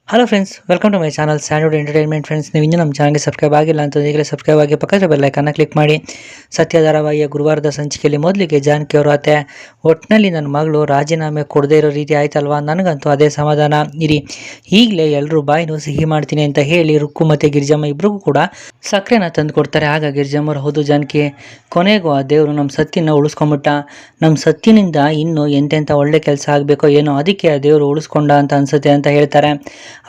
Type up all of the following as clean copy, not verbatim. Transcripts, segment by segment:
Hello friends, welcome to my channel Sandwood entertainment. Friends, ನೀವು ಇನ್ನೂ ನಮ್ಮ ಚಾನಲ್ಗೆ ಸಬ್ಸ್ಕ್ರೈಬ್ ಆಗಿಲ್ಲ ಅಂತ ಈಗಲೇ ಸಬ್ಸ್ಕ್ರೈಬ್ ಆಗಿ ಪಕ್ಕದ ಬೆಲ್ ಐಕಾನ್ನ ಕ್ಲಿಕ್ ಮಾಡಿ. ಸತ್ಯ ಧಾರಾವಾಹಿಯ ಗುರುವಾರದ ಸಂಚಿಕೆಯಲ್ಲಿ ಮೊದಲಿಗೆ ಜಾನಕಿ ಅವರು ಅತ್ತೆ, ಒಟ್ಟಿನಲ್ಲಿ ನನ್ನ ಮಗಳು ರಾಜೀನಾಮೆ ಕೊಡದೇ ಇರೋ ರೀತಿ ಆಯ್ತಲ್ವಾ, ನನಗಂತೂ ಅದೇ ಸಮಾಧಾನ ಇರಿ, ಈಗಲೇ ಎಲ್ಲರೂ ಬಾಯಿನೂ ಸಿಹಿ ಮಾಡ್ತೀನಿ ಅಂತ ಹೇಳಿ ರುಕ್ಕು ಮತ್ತು ಗಿರಿಜಮ್ಮ ಇಬ್ರಿಗೂ ಕೂಡ ಸಕ್ಕರೆನ ತಂದು ಕೊಡ್ತಾರೆ. ಆಗ ಗಿರಿಜಮ್ಮರು, ಹೌದು ಜಾನಕಿ, ಕೊನೆಗೂ ಆ ದೇವರು ನಮ್ಮ ಸತ್ತಿನ ಉಳಿಸ್ಕೊಂಬಿಟ್ಟ, ನಮ್ಮ ಸತ್ತಿನಿಂದ ಇನ್ನೂ ಎಂತೆಂಥ ಒಳ್ಳೆ ಕೆಲಸ ಆಗಬೇಕೋ ಏನೋ, ಅದಕ್ಕೆ ಆ ದೇವರು ಉಳಿಸ್ಕೊಂಡ ಅಂತ ಅನ್ಸುತ್ತೆ ಅಂತ ಹೇಳ್ತಾರೆ.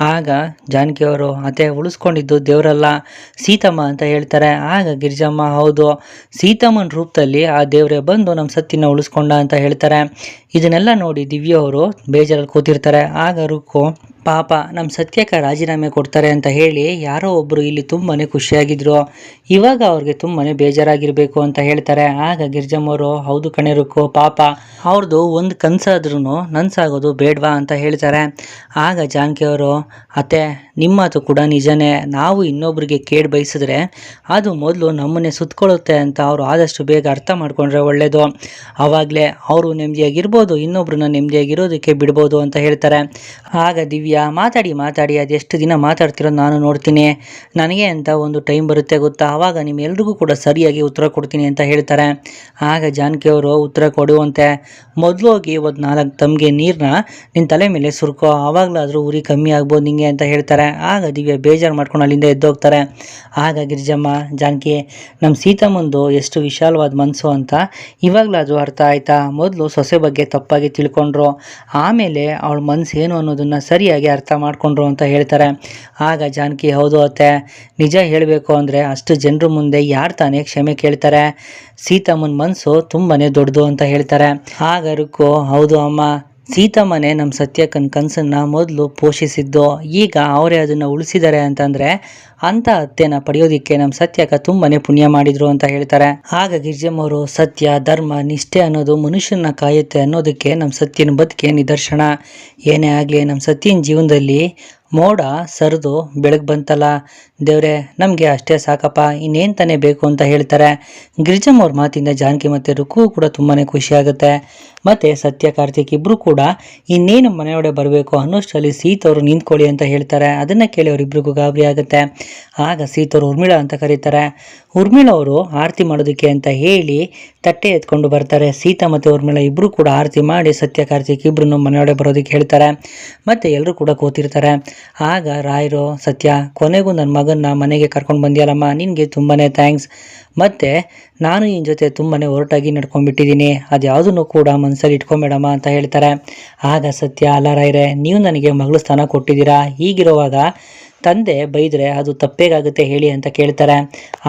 ಆಗ ಜಾನಕಿಯವರು, ಅತ್ತೆ, ಉಳಿಸ್ಕೊಂಡಿದ್ದು ದೇವರಲ್ಲ, ಸೀತಮ್ಮ ಅಂತ ಹೇಳ್ತಾರೆ. ಆಗ ಗಿರಿಜಮ್ಮ, ಹೌದು, ಸೀತಮ್ಮನ ರೂಪದಲ್ಲಿ ಆ ದೇವರೇ ಬಂದು ನಮ್ಮ ಸತ್ತಿನ ಉಳಿಸ್ಕೊಂಡ ಅಂತ ಹೇಳ್ತಾರೆ. ಇದನ್ನೆಲ್ಲ ನೋಡಿ ದಿವ್ಯ ಅವರು ಬೇಜಾರಲ್ಲಿ ಕೂತಿರ್ತಾರೆ. ಆಗ ರುಕ್ಕು, ಪಾಪ ನಮ್ಮ ಸತ್ಯಕ್ಕೆ ರಾಜೀನಾಮೆ ಕೊಡ್ತಾರೆ ಅಂತ ಹೇಳಿ ಯಾರೋ ಒಬ್ಬರು ಇಲ್ಲಿ ತುಂಬಾ ಖುಷಿಯಾಗಿದ್ರು, ಇವಾಗ ಅವ್ರಿಗೆ ತುಂಬಾ ಬೇಜಾರಾಗಿರಬೇಕು ಅಂತ ಹೇಳ್ತಾರೆ. ಆಗ ಗಿರಿಜಮ್ಮವರು, ಹೌದು ಕಣೆ ರುಕ್ಕು, ಪಾಪ ಅವ್ರದ್ದು ಒಂದು ಕನಸಾದ್ರೂ ನನ್ಸಾಗೋದು ಬೇಡವಾ ಅಂತ ಹೇಳ್ತಾರೆ. ಆಗ ಜಾನಕಿಯವರು, ಅತ್ತೆ, ನಿಮ್ಮ ಮಾತು ಕೂಡ ನಿಜನೇ, ನಾವು ಇನ್ನೊಬ್ರಿಗೆ ಕೇಡು ಬಯಸಿದ್ರೆ ಅದು ಮೊದಲು ನಮ್ಮನ್ನೇ ಸುತ್ತಕೊಳ್ಳುತ್ತೆ ಅಂತ ಅವರು ಆದಷ್ಟು ಬೇಗ ಅರ್ಥ ಮಾಡ್ಕೊಂಡ್ರೆ ಒಳ್ಳೆಯದು, ಆವಾಗಲೇ ಅವರು ನೆಮ್ಮದಿಯಾಗಿರ್ಬೋದು, ಇನ್ನೊಬ್ರನ್ನ ನೆಮ್ಮದಿಯಾಗಿರೋದಕ್ಕೆ ಬಿಡ್ಬೋದು ಅಂತ ಹೇಳ್ತಾರೆ. ಆಗ ದಿವ್ಯಾ, ಮಾತಾಡಿ ಅದೆಷ್ಟು ದಿನ ಮಾತಾಡ್ತಿರೋದು ನಾನು ನೋಡ್ತೀನಿ, ನನಗೆ ಅಂತ ಒಂದು ಟೈಮ್ ಬರುತ್ತೆ ಗೊತ್ತಾ, ಆವಾಗ ನಿಮ್ಮೆಲ್ರಿಗೂ ಕೂಡ ಸರಿಯಾಗಿ ಉತ್ತರ ಕೊಡ್ತೀನಿ ಅಂತ ಹೇಳ್ತಾರೆ. ಆಗ ಜಾನಕಿಯವರು, ಉತ್ತರ ಕೊಡುವಂತೆ ಮೊದಲು ಹೋಗಿ ಒಂದು 4 ತಮ್ಗೆ ನೀರನ್ನ ನಿನ್ನ ತಲೆ ಮೇಲೆ ಸುರ್ಕೋ, ಆವಾಗಲಾದರೂ ಉರಿ ಕಮ್ಮಿ ಆಗ್ಬೋದು ನಿಂಗೆ ಅಂತ ಹೇಳ್ತಾರೆ. ಆಗ ದಿವ್ಯ ಬೇಜಾರು ಮಾಡ್ಕೊಂಡು ಅಲ್ಲಿಂದ ಎದ್ದೋಗ್ತಾರೆ. ಆಗ ಗಿರಿಜಮ್ಮ, ಜಾನಕಿ, ನಮ್ಮ ಸೀತಮ್ಮಂದು ಎಷ್ಟು ವಿಶಾಲವಾದ ಮನಸ್ಸು ಅಂತ ಇವಾಗಲಾದರೂ ಅರ್ಥ ಆಯ್ತಾ, ಮೊದಲು ಸೊಸೆ ಬಗ್ಗೆ ತಪ್ಪಾಗಿ ತಿಳ್ಕೊಂಡ್ರು, ಆಮೇಲೆ ಅವಳ ಮನಸ್ಸು ಏನು ಅನ್ನೋದನ್ನು ಸರಿಯಾಗಿ ಅರ್ಥ ಮಾಡ್ಕೊಂಡ್ರು ಅಂತ ಹೇಳ್ತಾರೆ. ಆಗ ಜಾನಕಿ, ಹೌದು ಅತ್ತೆ, ನಿಜ ಹೇಳಬೇಕು ಅಂದರೆ ಅಷ್ಟು ಜನರ ಮುಂದೆ ಯಾರು ತಾನೇ ಕ್ಷಮೆ ಕೇಳ್ತಾರೆ, ಸೀತಮ್ಮನ ಮನಸ್ಸು ತುಂಬಾ ದೊಡ್ಡದು ಅಂತ ಹೇಳ್ತಾರೆ. ಆಗ ರುಕ್ಕು, ಹೌದು ಅಮ್ಮ, ಸೀತಮ್ಮನೇ ನಮ್ಮ ಸತ್ಯಕ್ಕನ ಕನಸನ್ನು ಮೊದಲು ಪೋಷಿಸಿದ್ದು, ಈಗ ಅವರೇ ಅದನ್ನು ಉಳಿಸಿದ್ದಾರೆ ಅಂತಂದರೆ ಅಂಥ ಅತ್ತೆನ ಪಡೆಯೋದಕ್ಕೆ ನಮ್ಮ ಸತ್ಯಕ್ಕ ತುಂಬಾ ಪುಣ್ಯ ಮಾಡಿದ್ರು ಅಂತ ಹೇಳ್ತಾರೆ. ಆಗ ಗಿರಿಜಮ್ಮವರು, ಸತ್ಯ, ಧರ್ಮ, ನಿಷ್ಠೆ ಅನ್ನೋದು ಮನುಷ್ಯನ ಕಾಯುತ್ತೆ ಅನ್ನೋದಕ್ಕೆ ನಮ್ಮ ಸತ್ಯನ ಬದುಕೆ ನಿದರ್ಶನ, ಏನೇ ಆಗಲಿ ನಮ್ಮ ಸತ್ಯನ ಜೀವನದಲ್ಲಿ ಮೋಡ ಸರಿದು ಬೆಳಗ್ಗೆ ಬಂತಲ್ಲ ದೇವ್ರೆ, ನಮಗೆ ಅಷ್ಟೇ ಸಾಕಪ್ಪ, ಇನ್ನೇನು ತಾನೇ ಬೇಕು ಅಂತ ಹೇಳ್ತಾರೆ. ಗಿರಿಜಮ್ಮವ್ರ ಮಾತಿಂದ ಜಾನಕಿ ಮತ್ತು ರುಕ್ಕು ಕೂಡ ತುಂಬಾ ಖುಷಿಯಾಗುತ್ತೆ. ಮತ್ತು ಸತ್ಯ, ಕಾರ್ತಿಕ್ ಇಬ್ಬರು ಕೂಡ ಇನ್ನೇನು ಮನೆಯೊಡೆ ಬರಬೇಕು ಅನ್ನೋಷ್ಟರಲ್ಲಿ ಸೀತವರು ನಿಂತ್ಕೊಳ್ಳಿ ಅಂತ ಹೇಳ್ತಾರೆ. ಅದನ್ನು ಕೇಳಿ ಅವರಿಬ್ರಿಗೂ ಗಾಬರಿ ಆಗುತ್ತೆ. ಆಗ ಸೀತವರು ಉರ್ಮಿಳಾ ಅಂತ ಕರೀತಾರೆ. ಉರ್ಮಿಳವರು ಆರತಿ ಮಾಡೋದಕ್ಕೆ ಅಂತ ಹೇಳಿ ತಟ್ಟೆ ಎತ್ಕೊಂಡು ಬರ್ತಾರೆ. ಸೀತಾ ಮತ್ತು ಉರ್ಮಿಳಾ ಇಬ್ಬರು ಕೂಡ ಆರತಿ ಮಾಡಿ ಸತ್ಯ, ಕಾರ್ತಿಕ್ ಇಬ್ಬರನ್ನು ಮನೆಯೊಡೆ ಬರೋದಕ್ಕೆ ಹೇಳ್ತಾರೆ. ಮತ್ತು ಎಲ್ಲರೂ ಕೂಡ ಕೂತಿರ್ತಾರೆ. ಆಗ ರಾಯರು, ಸತ್ಯ, ಕೊನೆಗೂ ನನ್ನ ಮಗನ್ನ ಮನೆಗೆ ಕರ್ಕೊಂಡು ಬಂದಿಯಲ್ಲಮ್ಮ, ನಿನಗೆ ತುಂಬಾ ಥ್ಯಾಂಕ್ಸ್, ಮತ್ತು ನಾನು ನಿನ್ನ ಜೊತೆ ತುಂಬಾ ಹೊರಟಾಗಿ ನಡ್ಕೊಂಡ್ಬಿಟ್ಟಿದ್ದೀನಿ, ಅದು ಯಾವುದನ್ನು ಕೂಡ ಮನಸ್ಸಲ್ಲಿ ಇಟ್ಕೊಂಬೇಡಮ್ಮ ಅಂತ ಹೇಳ್ತಾರೆ. ಆಗ ಸತ್ಯ, ಅಲ್ಲ ರಾಯರೇ, ನೀವು ನನಗೆ ಮಗಳು ಸ್ಥಾನ ಕೊಟ್ಟಿದ್ದೀರಾ, ಹೀಗಿರುವಾಗ ತಂದೆ ಬೈದರೆ ಅದು ತಪ್ಪೇಗಾಗುತ್ತೆ ಹೇಳಿ ಅಂತ ಕೇಳ್ತಾರೆ.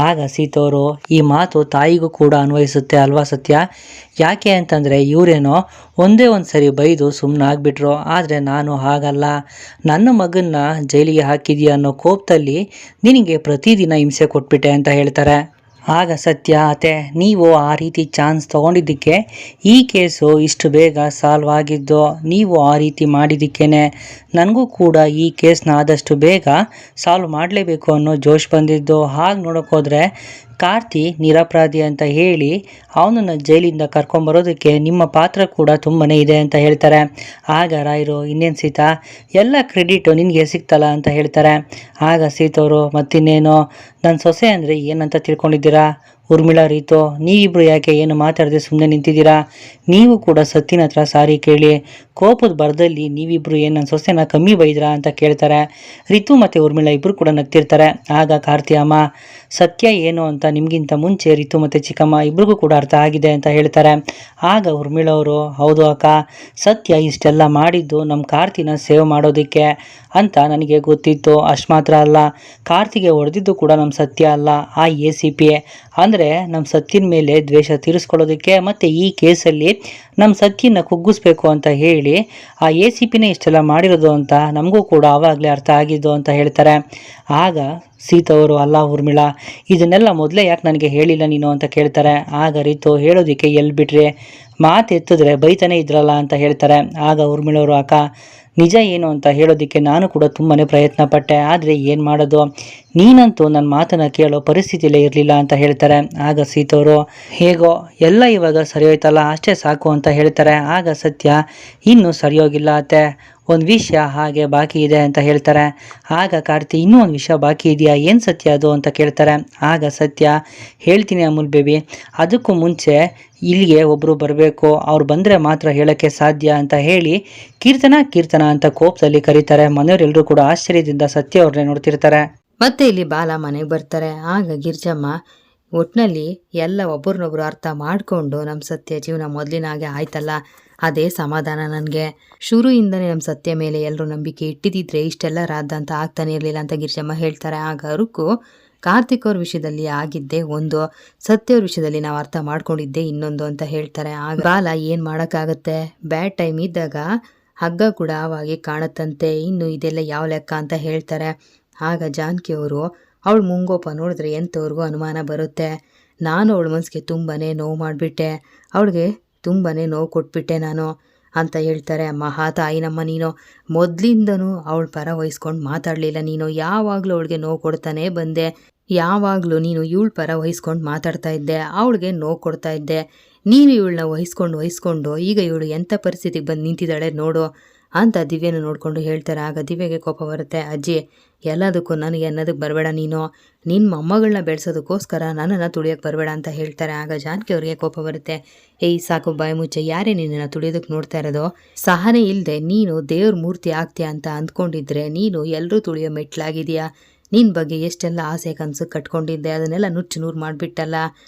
ಆಗ ಸೀತವರು, ಈ ಮಾತು ತಾಯಿಗೂ ಕೂಡ ಅನ್ವಯಿಸುತ್ತೆ ಅಲ್ವಾ ಸತ್ಯ, ಯಾಕೆ ಅಂತಂದರೆ ಇವರೇನೋ ಒಂದೇ ಒಂದು ಸರಿ ಬೈದು ಸುಮ್ಮನೆ ಆಗಿಬಿಟ್ರು, ಆದರೆ ನಾನು ಹಾಗಲ್ಲ, ನನ್ನ ಮಗನ್ನ ಜೈಲಿಗೆ ಹಾಕಿದೀಯ ಅನ್ನೋ ಕೋಪದಲ್ಲಿ ನಿನಗೆ ಪ್ರತಿದಿನ ಹಿಂಸೆ ಕೊಟ್ಬಿಟ್ಟೆ ಅಂತ ಹೇಳ್ತಾರೆ. ಆಗ ಸತ್ಯ, ಅತ್ತೆ, ನೀವು ಆ ರೀತಿ ಚಾನ್ಸ್ ತೊಗೊಂಡಿದ್ದಕ್ಕೆ ಈ ಕೇಸು ಇಷ್ಟು ಬೇಗ ಸಾಲ್ವ್ ಆಗಿದ್ದು, ನೀವು ಆ ರೀತಿ ಮಾಡಿದ್ದಕ್ಕೇ ನನಗೂ ಕೂಡ ಈ ಕೇಸ್ನ ಆದಷ್ಟು ಬೇಗ ಸಾಲ್ವ್ ಮಾಡಲೇಬೇಕು ಅನ್ನೋ ಜೋಶ್ ಬಂದಿದ್ದು. ಹಾಗೆ ನೋಡೋಕ್ಕೋದ್ರೆ ಕಾರ್ತಿ ನಿರಪರಾಧಿ ಅಂತ ಹೇಳಿ ಅವನನ್ನು ಜೈಲಿಂದ ಕರ್ಕೊಂಬರೋದಕ್ಕೆ ನಿಮ್ಮ ಪಾತ್ರ ಕೂಡ ತುಂಬಾ ಇದೆ ಅಂತ ಹೇಳ್ತಾರೆ. ಆಗ ರಾಯರು, ಇನ್ನೇನು ಸೀತಾ, ಎಲ್ಲ ಕ್ರೆಡಿಟು ನಿನಗೆ ಸಿಗ್ತಲ್ಲ ಅಂತ ಹೇಳ್ತಾರೆ. ಆಗ ಸೀತವರು, ಮತ್ತಿನ್ನೇನು, ನನ್ನ ಸೊಸೆ ಅಂದರೆ ಏನಂತ ತಿಳ್ಕೊಂಡಿದ್ದೀರಾ, ಉರ್ಮಿಳಾ ರೀತು, ನೀವಿಬ್ಬರು ಯಾಕೆ ಏನು ಮಾತಾಡದೆ ಸುಮ್ಮನೆ ನಿಂತಿದ್ದೀರಾ, ನೀವು ಕೂಡ ಸತ್ತಿನ ಹತ್ರ ಸಾರಿ ಕೇಳಿ, ಕೋಪದ ಬರದಲ್ಲಿ ನೀವಿಬ್ಬರು ಏನು ನನ್ನ ಸೊಸೆನ ಕಮ್ಮಿ ಬೈದ್ರಾ ಅಂತ ಕೇಳ್ತಾರೆ. ರಿತು ಮತ್ತು ಉರ್ಮಿಳಾ ಇಬ್ಬರು ಕೂಡ ನಗ್ತಿರ್ತಾರೆ. ಆಗ ಕಾರ್ತಿ, ಅಮ್ಮ, ಸತ್ಯ ಏನು ಅಂತ ನಿಮಗಿಂತ ಮುಂಚೆ ರಿತು ಮತ್ತು ಚಿಕ್ಕಮ್ಮ ಇಬ್ರಿಗೂ ಕೂಡ ಅರ್ಥ ಆಗಿದೆ ಅಂತ ಹೇಳ್ತಾರೆ. ಆಗ ಉರ್ಮಿಳವರು, ಹೌದು ಅಕ್ಕ, ಸತ್ಯ ಇಷ್ಟೆಲ್ಲ ಮಾಡಿದ್ದು ನಮ್ಮ ಕಾರ್ತಿನ ಸೇವ್ ಮಾಡೋದಕ್ಕೆ ಅಂತ ನನಗೆ ಗೊತ್ತಿತ್ತು, ಅಷ್ಟು ಮಾತ್ರ ಅಲ್ಲ, ಕಾರ್ತಿಗೆ ಹೊಡೆದಿದ್ದು ಕೂಡ ನಮ್ಮ ಸತ್ಯ ಅಲ್ಲ, ಆ ACP ಅಂದರೆ ನಮ್ಮ ಸತ್ಯನ ಮೇಲೆ ದ್ವೇಷ ತೀರಿಸ್ಕೊಳ್ಳೋದಕ್ಕೆ ಮತ್ತು ಈ ಕೇಸಲ್ಲಿ ನಮ್ಮ ಸತ್ಯನ ಕುಗ್ಗಿಸ್ಬೇಕು ಅಂತ ಹೇಳಿ ಆ ACPನೇ ಇಷ್ಟೆಲ್ಲ ಮಾಡಿರೋದು ಅಂತ ನಮಗೂ ಕೂಡ ಆವಾಗಲೇ ಅರ್ಥ ಆಗಿದ್ದು ಅಂತ ಹೇಳ್ತಾರೆ. ಆಗ ಸೀತವರು, ಅಲ್ಲ ಉರ್ಮಿಳಾ, ಇದನ್ನೆಲ್ಲ ಮೊದಲೇ ಯಾಕೆ ನನಗೆ ಹೇಳಿಲ್ಲ ನೀನು ಅಂತ ಕೇಳ್ತಾರೆ. ಆಗ ರೀತು, ಹೇಳೋದಕ್ಕೆ ಎಲ್ಲಿ ಬಿಟ್ರೆ, ಮಾತು ಎತ್ತಿದ್ರೆ ಬೈತಾನೆ ಇದ್ರಲ್ಲ ಅಂತ ಹೇಳ್ತಾರೆ. ಆಗ ಉರ್ಮಿಳವರು, ಅಕ್ಕ, ನಿಜ ಏನು ಅಂತ ಹೇಳೋದಕ್ಕೆ ನಾನು ಕೂಡ ತುಂಬಾ ಪ್ರಯತ್ನ ಪಟ್ಟೆ, ಆದರೆ ಏನು ಮಾಡೋದು, ನೀನಂತೂ ನನ್ನ ಮಾತನ್ನು ಕೇಳೋ ಪರಿಸ್ಥಿತಿಯಲ್ಲೇ ಇರಲಿಲ್ಲ ಅಂತ ಹೇಳ್ತಾರೆ. ಆಗ ಸೀತವರು, ಹೇಗೋ ಎಲ್ಲ ಇವಾಗ ಸರಿ ಹೋಯ್ತಲ್ಲ, ಅಷ್ಟೇ ಸಾಕು ಅಂತ ಹೇಳ್ತಾರೆ. ಆಗ ಸತ್ಯ, ಇನ್ನೂ ಸರಿಯೋಗಿಲ್ಲ ಅತ್ತೆ, ಒಂದು ವಿಷಯ ಹಾಗೆ ಬಾಕಿ ಇದೆ ಅಂತ ಹೇಳ್ತಾರೆ. ಆಗ ಕಾರ್ತಿ ಇನ್ನೂ ಒಂದು ವಿಷಯ ಬಾಕಿ ಇದೆಯಾ, ಏನು ಸತ್ಯ ಅದು ಅಂತ ಕೇಳ್ತಾರೆ. ಆಗ ಸತ್ಯ, ಹೇಳ್ತೀನಿ ಅಮೂಲ್ ಬೇಬಿ, ಅದಕ್ಕೂ ಮುಂಚೆ ಇಲ್ಲಿಗೆ ಒಬ್ಬರು ಬರಬೇಕು, ಅವ್ರು ಬಂದರೆ ಮಾತ್ರ ಹೇಳೋಕ್ಕೆ ಸಾಧ್ಯ ಅಂತ ಹೇಳಿ ಕೀರ್ತನ ಅಂತ ಕೋಪದಲ್ಲಿ ಕರೀತಾರೆ. ಮನೆಯವರೆಲ್ಲರೂ ಕೂಡ ಆಶ್ಚರ್ಯದಿಂದ ಸತ್ಯ ಅವ್ರನ್ನೇ ನೋಡ್ತಿರ್ತಾರೆ. ಮತ್ತೆ ಇಲ್ಲಿ ಬಾಲ ಮನೆಗೆ ಬರ್ತಾರೆ. ಆಗ ಗಿರ್ಜಮ್ಮ ಒಟ್ಟಿನಲ್ಲಿ ಎಲ್ಲ ಒಬ್ಬರನ್ನೊಬ್ರು ಅರ್ಥ ಮಾಡಿಕೊಂಡು ನಮ್ಮ ಸತ್ಯ ಜೀವನ ಮೊದಲಿನಾಗೆ ಆಯ್ತಲ್ಲ, ಅದೇ ಸಮಾಧಾನ ನನಗೆ. ಶುರುವಿಂದನೇ ನಮ್ಮ ಸತ್ಯ ಮೇಲೆ ಎಲ್ಲರೂ ನಂಬಿಕೆ ಇಟ್ಟಿದ್ದಿದ್ರೆ ಇಷ್ಟೆಲ್ಲ ರಾದ ಅಂತ ಆಗ್ತಾನೆ ಇರಲಿಲ್ಲ ಅಂತ ಗಿರ್ಜಮ್ಮ ಹೇಳ್ತಾರೆ. ಆಗ ಅರುಕು, ಕಾರ್ತಿಕ್ ಅವ್ರ ವಿಷಯದಲ್ಲಿ ಆಗಿದ್ದೆ ಒಂದು, ಸತ್ಯ ಅವ್ರ ವಿಷಯದಲ್ಲಿ ನಾವು ಅರ್ಥ ಮಾಡ್ಕೊಂಡಿದ್ದೆ ಇನ್ನೊಂದು ಅಂತ ಹೇಳ್ತಾರೆ. ಆಗ ಬಾಲ ಏನು ಮಾಡೋಕ್ಕಾಗತ್ತೆ, ಬ್ಯಾಡ್ ಟೈಮ್ ಇದ್ದಾಗ ಹಗ್ಗ ಕೂಡ ಆವಾಗಿ ಕಾಣತ್ತಂತೆ, ಇನ್ನು ಇದೆಲ್ಲ ಯಾವ ಲೆಕ್ಕ ಅಂತ ಹೇಳ್ತಾರೆ. ಆಗ ಜಾನಕಿ ಅವರು, ಅವಳು ಮುಂಗೋಪ ನೋಡಿದ್ರೆ ಎಂಥವ್ರಿಗೂ ಅನುಮಾನ ಬರುತ್ತೆ, ನಾನು ಅವಳ ಮನಸ್ಸಿಗೆ ತುಂಬಾ ನೋವು ಮಾಡಿಬಿಟ್ಟೆ, ಅವಳಿಗೆ ತುಂಬಾ ನೋವು ಕೊಟ್ಬಿಟ್ಟೆ ನಾನು ಅಂತ ಹೇಳ್ತಾರೆ. ಮಹಾತಾಯಿ ನಮ್ಮ, ನೀನು ಮೊದಲಿಂದನೂ ಅವಳ ಪರ ವಹಿಸ್ಕೊಂಡು ಮಾತಾಡಲಿಲ್ಲ, ನೀನು ಯಾವಾಗಲೂ ಅವಳಿಗೆ ನೋವು ಕೊಡ್ತಾನೆ ಬಂದೆ, ಯಾವಾಗಲೂ ನೀನು ಇವಳ ಪರ ವಹಿಸ್ಕೊಂಡು ಮಾತಾಡ್ತಾ ಇದ್ದೆ, ಅವಳಿಗೆ ನೋವು ಕೊಡ್ತಾ ಇದ್ದೆ, ನೀನು ಇವಳನ್ನ ವಹಿಸ್ಕೊಂಡು ಈಗ ಇವಳು ಎಂಥ ಪರಿಸ್ಥಿತಿಗೆ ಬಂದು ನಿಂತಿದ್ದಾಳೆ ನೋಡು ಅಂತ ದಿವ್ಯನ ನೋಡಿಕೊಂಡು ಹೇಳ್ತಾರೆ. ಆಗ ದಿವ್ಯಗೆ ಕೋಪ ಬರುತ್ತೆ. ಅಜ್ಜಿ, ಎಲ್ಲದಕ್ಕೂ ನನಗೆ ಅನ್ನೋದಕ್ಕೆ ಬರಬೇಡ, ನೀನು ನಿನ್ನ ಮೊಮ್ಮಗಳನ್ನ ಬೆಳೆಸೋದಕ್ಕೋಸ್ಕರ ನನ್ನನ್ನು ತುಳಿಯೋಕ್ಕೆ ಬರಬೇಡ ಅಂತ ಹೇಳ್ತಾರೆ. ಆಗ ಜಾನಕಿ ಅವ್ರಿಗೆ ಕೋಪ ಬರುತ್ತೆ. ಏಯ್ ಸಾಕು ಬಾಯಿ ಮುಚ್ಚೆ, ಯಾರೇ ನಿನ್ನನ್ನು ತುಳಿಯೋದಕ್ಕೆ ನೋಡ್ತಾ ಇರೋದು, ಸಹನೆ ಇಲ್ಲದೆ ನೀನು ದೇವ್ರ ಮೂರ್ತಿ ಆಗ್ತೀಯ ಅಂತ ಅಂದ್ಕೊಂಡಿದ್ರೆ ನೀನು ಎಲ್ಲರೂ ತುಳಿಯೋ ಮೆಟ್ಲಾಗಿದೆಯಾ, ನಿನ್ನ ಬಗ್ಗೆ ಎಷ್ಟೆಲ್ಲ ಆಸೆ ಕನಸು ಕಟ್ಕೊಂಡಿದ್ದೆ ಅದನ್ನೆಲ್ಲ ನುಚ್ಚು ನೂರು ಮಾಡಿಬಿಟ್ಟಲ್ಲ,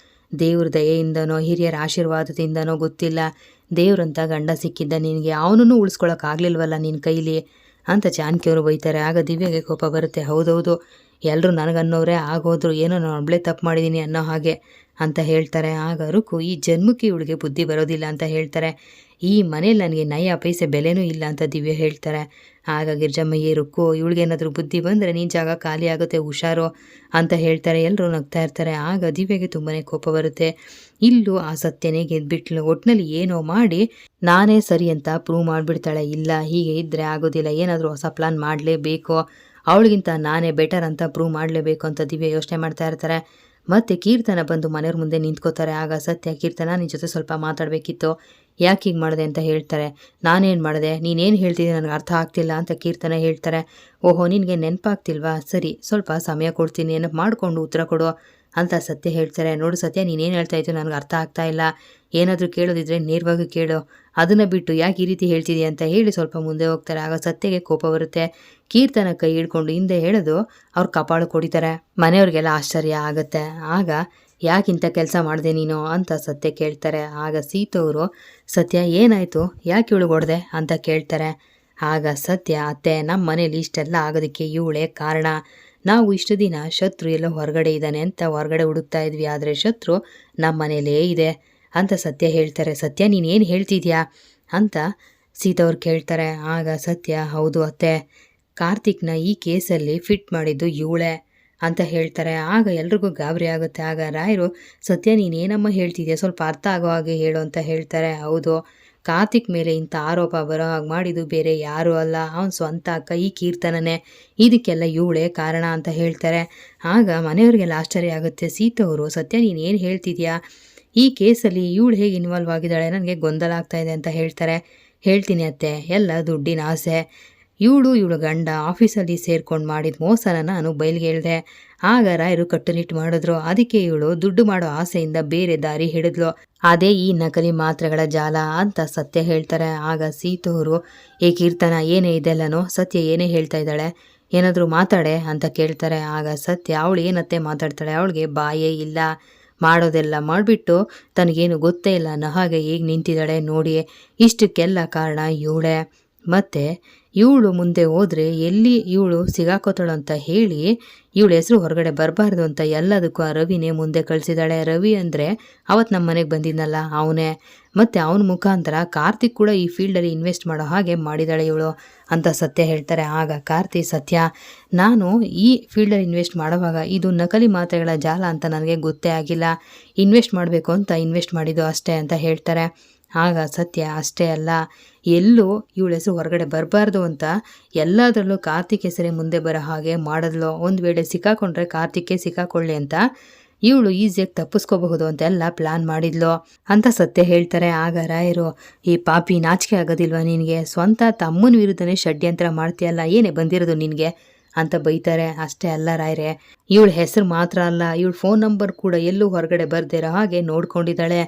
ದೇವ್ರ ದಯೆಯಿಂದನೋ ಹಿರಿಯರ ಆಶೀರ್ವಾದದಿಂದನೋ ಗೊತ್ತಿಲ್ಲ, ದೇವ್ರಂತ ಗಂಡ ಸಿಕ್ಕಿದ್ದ ನಿನಗೆ, ಅವನನ್ನು ಉಳಿಸ್ಕೊಳಕ್ಕಾಗಲಿಲ್ವಲ್ಲ ನಿನ್ನ ಕೈಲಿ ಅಂತ ಜಾನಕಿಯವರು ಬೈತಾರೆ. ಆಗ ದಿವ್ಯಗೆ ಕೋಪ ಬರುತ್ತೆ. ಹೌದೌದು, ಎಲ್ಲರೂ ನನಗನ್ನೋರೇ ಆಗೋದ್ರು, ಏನೋ ನಾನು ಒಬ್ಬಳೇ ತಪ್ಪು ಮಾಡಿದ್ದೀನಿ ಅನ್ನೋ ಹಾಗೆ ಅಂತ ಹೇಳ್ತಾರೆ. ಆಗ ರುಕು, ಈ ಜನ್ಮಕ್ಕೆ ಇವಳಿಗೆ ಬುದ್ಧಿ ಬರೋದಿಲ್ಲ ಅಂತ ಹೇಳ್ತಾರೆ. ಈ ಮನೇಲಿ ನನಗೆ ನಯ ಪೈಸೆ ಬೆಲೆನೂ ಇಲ್ಲ ಅಂತ ದಿವ್ಯ ಹೇಳ್ತಾರೆ. ಆಗ ಗಿರ್ಜಮ್ಮಯ್ಯ, ರುಕ್ಕು, ಇವಳಿಗೇನಾದರೂ ಬುದ್ಧಿ ಬಂದರೆ ನಿನ್ನ ಜಾಗ ಖಾಲಿ ಆಗುತ್ತೆ, ಹುಷಾರು ಅಂತ ಹೇಳ್ತಾರೆ. ಎಲ್ಲರೂ ನಗ್ತಾ ಇರ್ತಾರೆ. ಆಗ ದಿವ್ಯಗೆ ತುಂಬಾ ಕೋಪ ಬರುತ್ತೆ. ಇಲ್ಲೂ ಆ ಸತ್ಯನೇ ಗೆದ್ಬಿಟ್ಲು, ಒಟ್ಟಿನಲ್ಲಿ ಏನೋ ಮಾಡಿ ನಾನೇ ಸರಿ ಅಂತ ಪ್ರೂವ್ ಮಾಡಿಬಿಡ್ತಾಳೆ. ಇಲ್ಲ, ಹೀಗೆ ಇದ್ದರೆ ಆಗೋದಿಲ್ಲ, ಏನಾದರೂ ಹೊಸ ಪ್ಲಾನ್ ಮಾಡಲೇಬೇಕು, ಅವಳಿಗಿಂತ ನಾನೇ ಬೆಟರ್ ಅಂತ ಪ್ರೂವ್ ಮಾಡಲೇಬೇಕು ಅಂತ ದಿವ್ಯ ಯೋಚನೆ ಮಾಡ್ತಾ ಇರ್ತಾರೆ. ಮತ್ತು ಕೀರ್ತನ ಬಂದು ಮನೆಯವ್ರ ಮುಂದೆ ನಿಂತ್ಕೋತಾರೆ. ಆಗ ಸತ್ಯ, ಕೀರ್ತನ ನಿನ್ನ ಜೊತೆ ಸ್ವಲ್ಪ ಮಾತಾಡಬೇಕಿತ್ತು, ಯಾಕೆ ಹೀಗೆ ಮಾಡಿದೆ ಅಂತ ಹೇಳ್ತಾರೆ. ನಾನೇನು ಮಾಡಿದೆ, ನೀನೇನು ಹೇಳ್ತಿದ್ದೆ ನನಗೆ ಅರ್ಥ ಆಗ್ತಿಲ್ಲ ಅಂತ ಕೀರ್ತನ ಹೇಳ್ತಾರೆ. ಓಹೋ, ನಿನಗೆ ನೆನಪಾಗ್ತಿಲ್ವಾ, ಸರಿ ಸ್ವಲ್ಪ ಸಮಯ ಕೊಡ್ತೀನಿ, ನೆನಪು ಮಾಡಿಕೊಂಡು ಉತ್ತರ ಕೊಡು ಅಂತ ಸತ್ಯ ಹೇಳ್ತಾರೆ. ನೋಡು ಸತ್ಯ, ನೀನೇನು ಹೇಳ್ತಾ ಇದ್ದು ನನಗೆ ಅರ್ಥ ಆಗ್ತಾ ಇಲ್ಲ, ಏನಾದರೂ ಕೇಳೋದಿದ್ರೆ ನೇರವಾಗಿ ಕೇಳು, ಅದನ್ನು ಬಿಟ್ಟು ಯಾಕೆ ಈ ರೀತಿ ಹೇಳ್ತಿದ್ದೀಯ ಅಂತ ಹೇಳಿ ಸ್ವಲ್ಪ ಮುಂದೆ ಹೋಗ್ತಾರೆ. ಆಗ ಸತ್ಯಗೆ ಕೋಪ ಬರುತ್ತೆ. ಕೀರ್ತನ ಕೈ ಹಿಡ್ಕೊಂಡು ಹಿಂದೆ ಹೇಳೋದು ಅವ್ರ ಕಪಾಳು ಕೊಡಿತಾರೆ. ಮನೆಯವ್ರಿಗೆಲ್ಲ ಆಶ್ಚರ್ಯ ಆಗುತ್ತೆ. ಆಗ ಯಾಕಿಂತ ಕೆಲಸ ಮಾಡಿದೆ ನೀನು ಅಂತ ಸತ್ಯ ಕೇಳ್ತಾರೆ. ಆಗ ಸೀತವರು, ಸತ್ಯ ಏನಾಯಿತು, ಯಾಕೆ ಇವಳಿಗೆ ಹೊಡೆದೆ ಅಂತ ಕೇಳ್ತಾರೆ. ಆಗ ಸತ್ಯ, ಅತ್ತೆ, ನಮ್ಮ ಮನೇಲಿ ಇಷ್ಟೆಲ್ಲ ಆಗೋದಕ್ಕೆ ಇವಳೇ ಕಾರಣ, ನಾವು ಇಷ್ಟು ದಿನ ಶತ್ರು ಎಲ್ಲೋ ಹೊರಗಡೆ ಇದ್ದಾನೆ ಅಂತ ಹೊರಗಡೆ ಹುಡುಕ್ತಾ ಇದ್ವಿ, ಆದರೆ ಶತ್ರು ನಮ್ಮ ಮನೇಲೇ ಇದೆ ಅಂತ ಸತ್ಯ ಹೇಳ್ತಾರೆ. ಸತ್ಯ, ನೀನೇನು ಹೇಳ್ತಿದ್ಯಾ ಅಂತ ಸೀತವ್ರು ಕೇಳ್ತಾರೆ. ಆಗ ಸತ್ಯ, ಹೌದು ಅತ್ತೆ, ಕಾರ್ತಿಕ್ನ ಈ ಕೇಸಲ್ಲಿ ಫಿಟ್ ಮಾಡಿದ್ದು ಇವಳೇ ಅಂತ ಹೇಳ್ತಾರೆ. ಆಗ ಎಲ್ರಿಗೂ ಗಾಬರಿ ಆಗುತ್ತೆ. ಆಗ ರಾಯರು, ಸತ್ಯ ನೀನೇನಮ್ಮ ಹೇಳ್ತಿದ್ಯಾ, ಸ್ವಲ್ಪ ಅರ್ಥ ಆಗೋ ಹಾಗೆ ಹೇಳು ಅಂತ ಹೇಳ್ತಾರೆ. ಹೌದು, ಕಾರ್ತಿಕ್ ಮೇಲೆ ಇಂಥ ಆರೋಪ ಬರೋ ಹಾಗೆ ಮಾಡಿದ್ದು ಬೇರೆ ಯಾರೂ ಅಲ್ಲ, ಅವನ ಸ್ವಂತ ಅಕ್ಕ ಈ ಕೀರ್ತನನೇ, ಇದಕ್ಕೆಲ್ಲ ಇವಳೇ ಕಾರಣ ಅಂತ ಹೇಳ್ತಾರೆ. ಆಗ ಮನೆಯವ್ರಿಗೆಲ್ಲ ಆಶ್ಚರ್ಯ ಆಗುತ್ತೆ. ಸೀತವರು, ಸತ್ಯ ನೀನೇನು ಹೇಳ್ತಿದ್ಯಾ, ಈ ಕೇಸಲ್ಲಿ ಇವಳು ಹೇಗೆ ಇನ್ವಾಲ್ವ್ ಆಗಿದ್ದಾಳೆ, ನನಗೆ ಗೊಂದಲ ಆಗ್ತಾ ಇದೆ ಅಂತ ಹೇಳ್ತಾರೆ. ಹೇಳ್ತೀನಿ ಅತ್ತೆ, ಎಲ್ಲ ದುಡ್ಡಿನ ಆಸೆ, ಇವಳು ಗಂಡ ಆಫೀಸಲ್ಲಿ ಸೇರ್ಕೊಂಡು ಮಾಡಿದ ಮೋಸನ ನಾನು ಬಯಲಿಗೆ ಹೇಳಿದೆ. ಆಗ ರಾಯರು ಕಟ್ಟುನಿಟ್ಟು ಮಾಡಿದ್ರು. ಅದಕ್ಕೆ ಇವಳು ದುಡ್ಡು ಮಾಡೋ ಆಸೆಯಿಂದ ಬೇರೆ ದಾರಿ ಹಿಡಿದ್ಲು, ಅದೇ ಈ ನಕಲಿ ಮಾತ್ರೆಗಳ ಜಾಲ ಅಂತ ಸತ್ಯ ಹೇಳ್ತಾರೆ. ಆಗ ಸೀತವರು, ಏ ಕೀರ್ತನ, ಏನೇ ಇದೆಲ್ಲನೋ, ಸತ್ಯ ಏನೇ ಹೇಳ್ತಾ ಇದ್ದಾಳೆ, ಏನಾದರೂ ಮಾತಾಡೆ ಅಂತ ಕೇಳ್ತಾರೆ. ಆಗ ಸತ್ಯ, ಅವಳು ಏನತ್ತೆ ಮಾತಾಡ್ತಾಳೆ, ಅವಳಿಗೆ ಬಾಯೇ ಇಲ್ಲ, ಮಾಡೋದೆಲ್ಲ ಮಾಡಿಬಿಟ್ಟು ತನಗೇನು ಗೊತ್ತೇ ಇಲ್ಲ ಅನ್ನೋ ಹಾಗೆ ಈಗ ನಿಂತಿದ್ದಾಳೆ ನೋಡಿ, ಇಷ್ಟಕ್ಕೆಲ್ಲ ಕಾರಣ ಇವಳೇ, ಮತ್ತು ಇವಳು ಮುಂದೆ ಹೋದರೆ ಎಲ್ಲಿ ಇವಳು ಸಿಗಾಕೋತಾಳು ಅಂತ ಹೇಳಿ ಇವಳ ಹೆಸರು ಹೊರಗಡೆ ಬರಬಾರ್ದು ಅಂತ ಎಲ್ಲದಕ್ಕೂ ಆ ರವಿನೇ ಮುಂದೆ ಕಳಿಸಿದ್ದಾಳೆ. ರವಿ ಅಂದರೆ ಅವತ್ತು ನಮ್ಮ ಮನೆಗೆ ಬಂದಿದ್ನಲ್ಲ ಅವನೇ, ಮತ್ತು ಅವನ ಮುಖಾಂತರ ಕಾರ್ತಿಕ್ ಕೂಡ ಈ ಫೀಲ್ಡಲ್ಲಿ ಇನ್ವೆಸ್ಟ್ ಮಾಡೋ ಹಾಗೆ ಮಾಡಿದ್ದಾಳೆ ಇವಳು ಅಂತ ಸತ್ಯ ಹೇಳ್ತಾರೆ. ಆಗ ಕಾರ್ತಿ, ಸತ್ಯ, ನಾನು ಈ ಫೀಲ್ಡಲ್ಲಿ ಇನ್ವೆಸ್ಟ್ ಮಾಡುವಾಗ ಇದು ನಕಲಿ ಮಾತ್ರೆಗಳ ಜಾಲ ಅಂತ ನನಗೆ ಗೊತ್ತೇ ಆಗಿಲ್ಲ, ಇನ್ವೆಸ್ಟ್ ಮಾಡಬೇಕು ಅಂತ ಇನ್ವೆಸ್ಟ್ ಮಾಡಿದ್ದು ಅಷ್ಟೇ ಅಂತ ಹೇಳ್ತಾರೆ. ಆಗ ಸತ್ಯ, ಅಷ್ಟೇ ಅಲ್ಲ, ಎಲ್ಲೂ ಇವಳ ಹೆಸರು ಹೊರಗಡೆ ಬರಬಾರ್ದು ಅಂತ ಎಲ್ಲದರಲ್ಲೂ ಕಾರ್ತಿಕ್ ಹೆಸರೇ ಮುಂದೆ ಬರೋ ಹಾಗೆ ಮಾಡಿದ್ಲು, ಒಂದು ವೇಳೆ ಸಿಕ್ಕಾಕೊಂಡ್ರೆ ಕಾರ್ತಿಕ್ಕೆ ಸಿಕ್ಕಾಕೊಳ್ಳಿ ಅಂತ ಇವಳು ಈಸಿಯಾಗಿ ತಪ್ಪಿಸ್ಕೋಬಹುದು ಅಂತೆಲ್ಲ ಪ್ಲಾನ್ ಮಾಡಿದ್ಲು ಅಂತ ಸತ್ಯ ಹೇಳ್ತಾರೆ. ಆಗ ರಾಯರು, ಈ ಪಾಪಿ ನಾಚಿಕೆ ಆಗೋದಿಲ್ವಾ ನಿನಗೆ, ಸ್ವಂತ ತಮ್ಮನ ವಿರುದ್ಧನೇ ಷಡ್ಯಂತ್ರ ಮಾಡ್ತೀಯಲ್ಲ, ಏನೇ ಬಂದಿರೋದು ನಿನಗೆ ಅಂತ ಬೈತಾರೆ. ಅಷ್ಟೇ ಅಲ್ಲ ರಾಯರೇ, ಇವಳ ಹೆಸರು ಮಾತ್ರ ಅಲ್ಲ, ಇವಳ ಫೋನ್ ನಂಬರ್ ಕೂಡ ಎಲ್ಲೂ ಹೊರಗಡೆ ಬರ್ದಿರೋ ಹಾಗೆ ನೋಡ್ಕೊಂಡಿದ್ದಾಳೆ.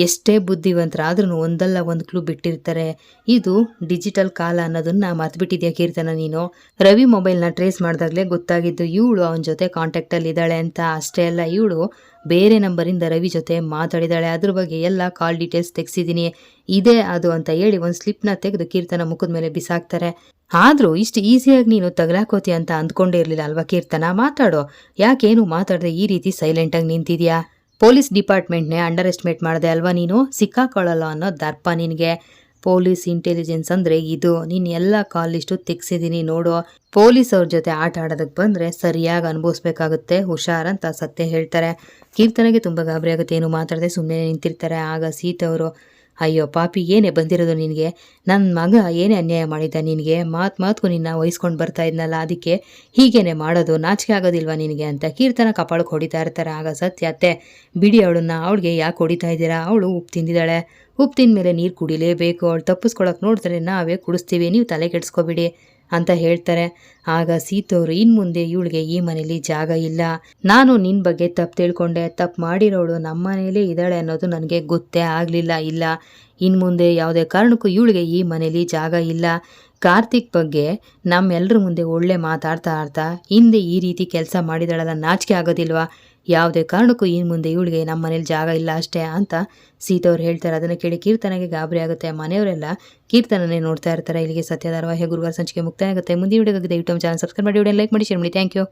ಎಷ್ಟೇ ಬುದ್ಧಿವಂತರಾದ್ರೂ ಒಂದಲ್ಲ ಒಂದು ಕ್ಲೂ ಬಿಟ್ಟಿರ್ತಾರೆ. ಇದು ಡಿಜಿಟಲ್ ಕಾಲ ಅನ್ನೋದನ್ನ ಮರ್ತ್ಬಿಟ್ಟಿದ್ಯಾ ಕೀರ್ತನ ನೀನು. ರವಿ ಮೊಬೈಲ್ನ ಟ್ರೇಸ್ ಮಾಡಿದಾಗಲೇ ಗೊತ್ತಾಗಿದ್ದು ಇವಳು ಅವನ ಜೊತೆ ಕಾಂಟ್ಯಾಕ್ಟಲ್ಲಿ ಇದ್ದಾಳೆ ಅಂತ. ಅಷ್ಟೇ ಅಲ್ಲ, ಇವಳು ಬೇರೆ ನಂಬರಿಂದ ರವಿ ಜೊತೆ ಮಾತಾಡಿದಾಳೆ. ಅದ್ರ ಬಗ್ಗೆ ಎಲ್ಲ ಕಾಲ್ ಡೀಟೇಲ್ಸ್ ತೆಗ್ಸಿದ್ದೀನಿ, ಇದೇ ಅದು ಅಂತ ಹೇಳಿ ಒಂದು ಸ್ಲಿಪ್ನ ತೆಗೆದು ಕೀರ್ತನ ಮುಖದ ಮೇಲೆ ಬಿಸಾಕ್ತಾರೆ. ಆದರೂ ಇಷ್ಟು ಈಸಿಯಾಗಿ ನೀನು ತಗಲಾಕೋತಿ ಅಂತ ಅಂದ್ಕೊಂಡೇ ಇರಲಿಲ್ಲ ಅಲ್ವಾ ಕೀರ್ತನ? ಮಾತಾಡೋ, ಯಾಕೇನು ಮಾತಾಡದೆ ಈ ರೀತಿ ಸೈಲೆಂಟಾಗಿ ನಿಂತಿದ್ಯಾ? ಪೊಲೀಸ್ ಡಿಪಾರ್ಟ್ಮೆಂಟ್ನೇ ಅಂಡರ್ ಎಸ್ಟಿಮೇಟ್ ಮಾಡಿದೆ ಅಲ್ವಾ ನೀನು? ಸಿಕ್ಕಾಕೊಳ್ಳಲ್ಲ ಅನ್ನೋ ದರ್ಪ ನಿನಗೆ. ಪೊಲೀಸ್ ಇಂಟೆಲಿಜೆನ್ಸ್ ಅಂದರೆ ಇದು. ನೀನು ಎಲ್ಲ ಕಾಲ್ ಲಿಸ್ಟು ತೆಗ್ಸಿದ್ದೀನಿ ನೋಡು. ಪೊಲೀಸ್ ಅವ್ರ ಜೊತೆ ಆಟ ಆಡೋದಕ್ಕೆ ಬಂದರೆ ಸರಿಯಾಗಿ ಅನುಭವಿಸ್ಬೇಕಾಗುತ್ತೆ, ಹುಷಾರಂತ ಸತ್ಯ ಹೇಳ್ತಾರೆ. ಕೀರ್ತನೆಗೆ ತುಂಬ ಗಾಬರಿ ಆಗುತ್ತೆ, ಏನು ಮಾತಾಡದೆ ಸುಮ್ಮನೆ ನಿಂತಿರ್ತಾರೆ. ಆಗ ಸೀತವರು, ಅಯ್ಯೋ ಪಾಪಿ, ಏನೇ ಬಂದಿರೋದು ನಿನಗೆ? ನನ್ನ ಮಗ ಏನೇ ಅನ್ಯಾಯ ಮಾಡಿದ್ದ ನಿನಗೆ? ಮಾತ್ಗೂ ನಿನ್ನ ವಹಿಸ್ಕೊಂಡು ಬರ್ತಾ ಇದ್ನಲ್ಲ, ಅದಕ್ಕೆ ಹೀಗೇನೆ ಮಾಡೋದು, ನಾಚಿಕೆ ಆಗೋದಿಲ್ವಾ ನಿನಗೆ ಅಂತ ಕೀರ್ತನ ಕಪಾಳಕ್ಕೆ ಹೊಡಿತಾ ಇರ್ತಾರೆ. ಆಗ ಸತ್ಯ, ಅತ್ತೆ ಬಿಡಿ ಅವಳನ್ನ, ಅವಳಿಗೆ ಯಾಕೆ ಹೊಡಿತಾ ಇದ್ದೀರಾ? ಅವಳು ಉಪ್ಪು ತಿಂದಿದ್ದಾಳೆ, ಉಪ್ಪು ತಿಂದ ಮೇಲೆ ನೀರು ಕುಡಿಲೇಬೇಕು, ಅವಳು ತಪ್ಪಿಸ್ಕೊಳಕ್ಕೆ ನೋಡಿದ್ರೆ ನಾವೇ ಕುಡಿಸ್ತೀವಿ, ನೀವು ತಲೆ ಕೆಡಿಸ್ಕೊಬಿಡಿ ಅಂತ ಹೇಳ್ತಾರೆ. ಆಗ ಸೀತವರು, ಇನ್ನು ಮುಂದೆ ಇವಳಿಗೆ ಈ ಮನೇಲಿ ಜಾಗ ಇಲ್ಲ, ನಾನು ನಿನ್ನ ಬಗ್ಗೆ ತಪ್ಪು ತಿಳ್ಕೊಂಡೆ, ತಪ್ಪು ಮಾಡಿರೋಳು ನಮ್ಮ ಮನೇಲೇ ಇದ್ದಾಳೆ ಅನ್ನೋದು ನನಗೆ ಗೊತ್ತೇ ಆಗಲಿಲ್ಲ. ಇಲ್ಲ, ಇನ್ನು ಮುಂದೆ ಯಾವುದೇ ಕಾರಣಕ್ಕೂ ಇವಳಿಗೆ ಈ ಮನೇಲಿ ಜಾಗ ಇಲ್ಲ. ಕಾರ್ತಿಕ್ ಬಗ್ಗೆ ನಮ್ಮೆಲ್ಲರ ಮುಂದೆ ಒಳ್ಳೆ ಮಾತಾಡ್ತಾ ಹಿಂದೆ ಈ ರೀತಿ ಕೆಲಸ ಮಾಡಿದಾಳಲ್ಲ, ನಾಚಿಕೆ ಆಗೋದಿಲ್ವಾ? ಯಾವುದೇ ಕಾರಣಕ್ಕೂ ಇನ್ನು ಮುಂದೆ ಇವಳಿಗೆ ನಮ್ಮ ಮನೇಲಿ ಜಾಗ ಇಲ್ಲ ಅಷ್ಟೇ ಅಂತ ಸೀತವ್ರು ಹೇಳ್ತಾರೆ. ಅದನ್ನು ಕೇಳಿ ಕೀರ್ತನೆಗೆ ಗಾಬರಿ ಆಗುತ್ತೆ. ಮನೆಯವರೆಲ್ಲ ಕೀರ್ತನನ್ನೇ ನೋಡ್ತಾ ಇರ್ತಾರೆ. ಇಲ್ಲಿಗೆ ಸತ್ಯ ಧಾರಾವಾಹಿ ಗುರುವಾರ ಸಂಚಿಕೆ ಮುಕ್ತಾಯ ಆಗುತ್ತೆ. ಮುಂದಿನ ವಿಡಿಯೋಗೆ ದಯವಿಟ್ಟು ಚಾನಲ್ ಸಬ್ಸ್ಕ್ರೈಬ್ ಮಾಡಿ, ವಿಡಿಯೋ ಲೈಕ್ ಮಾಡಿ, ಶೇರ್ ಮಾಡಿ. Thank you.